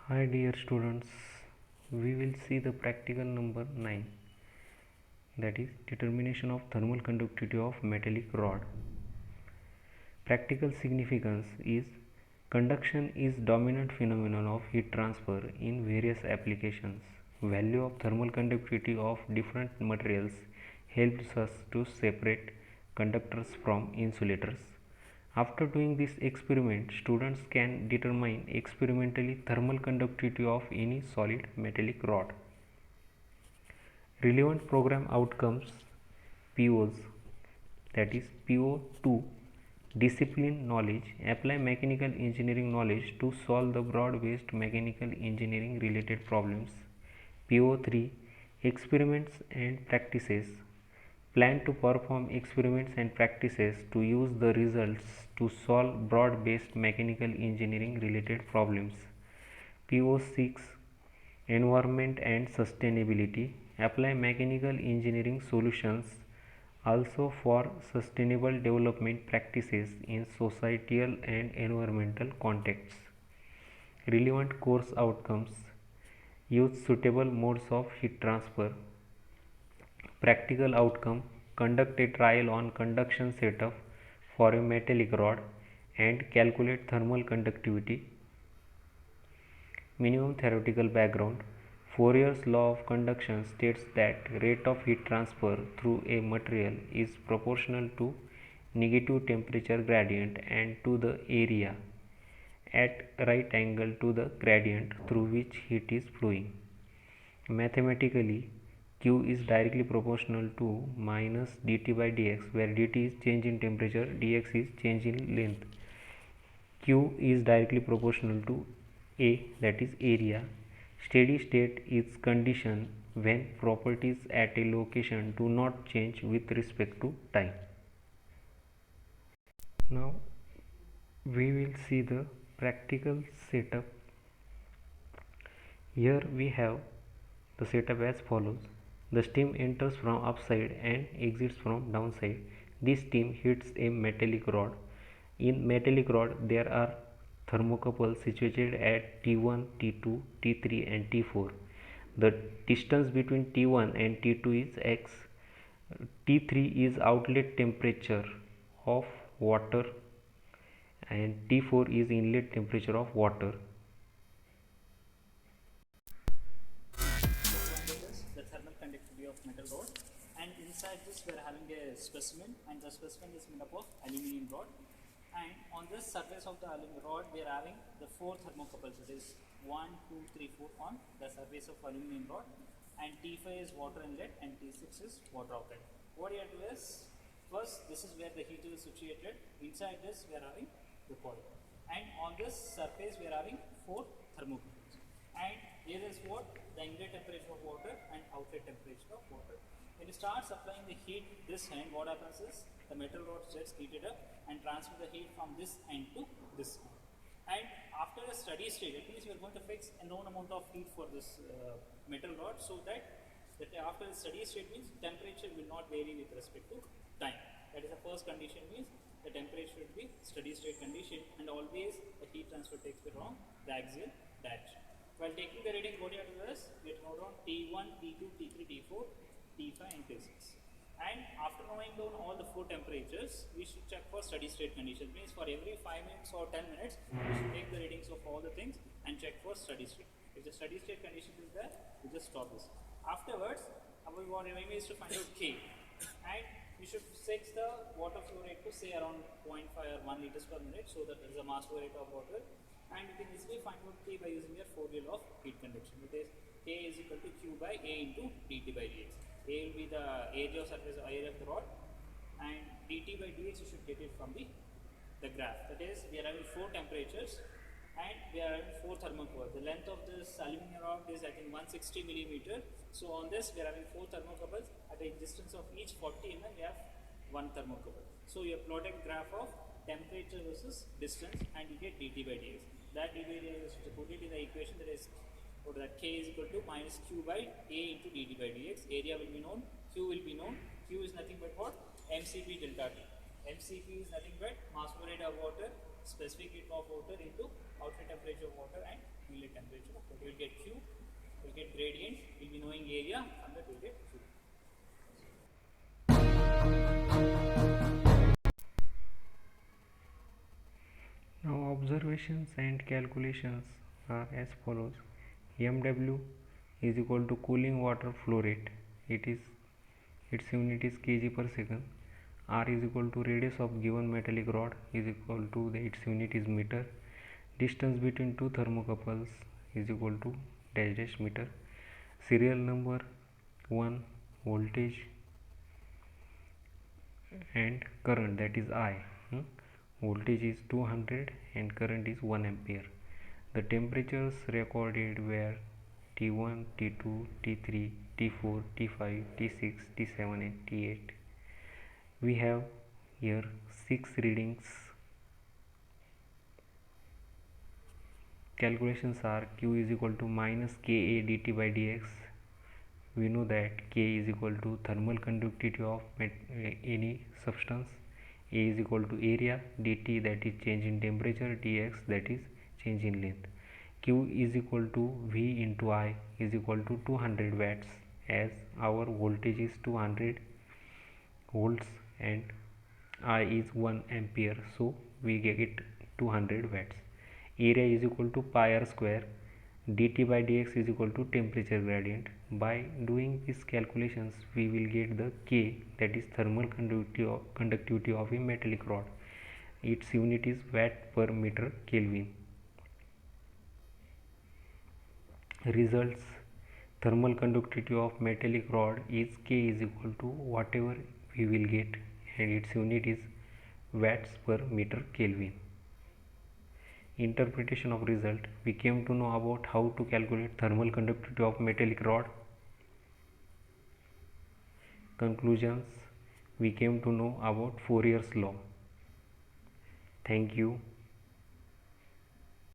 Hi dear students, we will see the practical number 9, that is determination of thermal conductivity of metallic rod. Practical significance is conduction is dominant phenomenon of heat transfer in various applications. Value of thermal conductivity of different materials helps us to separate conductors from insulators. After doing this experiment, students can determine experimentally thermal conductivity of any solid metallic rod. Relevant program outcomes POs, that is PO2, discipline knowledge, apply mechanical engineering knowledge to solve the broad based mechanical engineering related problems. PO3, experiments and practices, plan to perform experiments and practices to use the results to solve broad based mechanical engineering related problems. PO6, environment and sustainability, apply mechanical engineering solutions also for sustainable development practices in societal and environmental contexts. Relevant course outcomes, use suitable modes of heat transfer. Practical outcome, conduct a trial on conduction setup for a metallic rod and calculate thermal conductivity. Minimum theoretical background, Fourier's law of conduction states that rate of heat transfer through a material is proportional to negative temperature gradient and to the area at right angle to the gradient through which heat is flowing. Mathematically, Q is directly proportional to minus dt by dx, where dt is change in temperature, dx is change in length. Q is directly proportional to A, that is area. Steady state is condition when properties at a location do not change with respect to time. Now we will see the practical setup. Here we have the setup as follows. The steam enters from upside and exits from downside. This steam hits a metallic rod. In metallic rod there are thermocouples situated at T1, T2, T3 and T4. The distance between T1 and T2 is x. T3 is outlet temperature of water and T4 is inlet temperature of water. The thermal conductivity of metal rod, and inside this we are having a specimen, and the specimen is made up of aluminum rod, and on this surface of the aluminum rod we are having the 4 thermocouples, that is 1, 2, 3, 4 on the surface of aluminum rod, and T5 is water inlet and T6 is water outlet. What you have to do is, first this is where the heater is situated. Inside this we are having the coil, and on this surface we are having 4 thermocouples, and here is what the inlet temperature of water and outlet temperature of water. When you start supplying the heat this end, what happens is the metal rod gets heated up and transfer the heat from this end to this end. And after a steady state, at least we are going to fix a known amount of heat for this metal rod, so that after the steady state means temperature will not vary with respect to time. That is the first condition, means the temperature should be steady state condition, and always the heat transfer takes place along the axial direction. While taking the reading, what you have to do is we have to note down T1, T2, T3, T4, T5 and T6. And after knowing down all the 4 temperatures, we should check for steady state condition. Means for every 5 minutes or 10 minutes, we should take the readings of all the things and check for steady state. If the steady state condition is there, we just stop this. Afterwards, our aim is to find out K, and we should fix the water flow rate to say around 0.5 or 1 liters per minute, so that there is a mass flow rate of water. And you can easily find out K by using your formula of heat conduction. It is K is equal to Q by A into dt by dx. A will be the area of surface area of the rod, and dt by dx you should get it from the graph. That is, we are having 4 temperatures and we are having 4 thermocouples. The length of this aluminum rod is, I think, 160 millimeter. So on this we are having 4 thermocouples. At a distance of each 40 mm we have 1 thermocouple. So you have plotted graph of temperature versus distance, and you get dt by dx. That dt by dx is put it in the equation, that is, or that K is equal to minus Q by A into dt by dx. Area will be known, Q will be known. Q is nothing but what? MCP delta T. MCP is nothing but mass flow rate of water, specific heat of water into outlet temperature of water and inlet temperature. But we will get Q, we will get gradient, we will be knowing area, and that we will get Q. Now observations and calculations are as follows. MW is equal to cooling water flow rate. Its unit is kg per second. R is equal to radius of given metallic rod is equal to its unit is meter. Distance between two thermocouples is equal to dash dash meter. Serial number 1, voltage and current, that is I. Voltage is 200 and current is 1 ampere. The temperatures recorded were T1, T2, T3, T4, T5, T6, T7 and T8. We have here 6 readings. Calculations are Q is equal to minus Ka dt by dx. We know that K is equal to thermal conductivity of any substance. A is equal to area, dt that is change in temperature, dx that is change in length. Q is equal to V into I is equal to 200 watts, as our voltage is 200 volts and I is 1 ampere, so we get 200 watts. Area is equal to pi r square, dt by dx is equal to temperature gradient. By doing these calculations we will get the K, that is thermal conductivity of a metallic rod. Its unit is watt per meter Kelvin. Results: thermal conductivity of metallic rod is K is equal to whatever we will get, and its unit is watts per meter Kelvin. Interpretation of result: we came to know about how to calculate thermal conductivity of metallic rod. Conclusions: we came to know about Fourier's law. Thank you.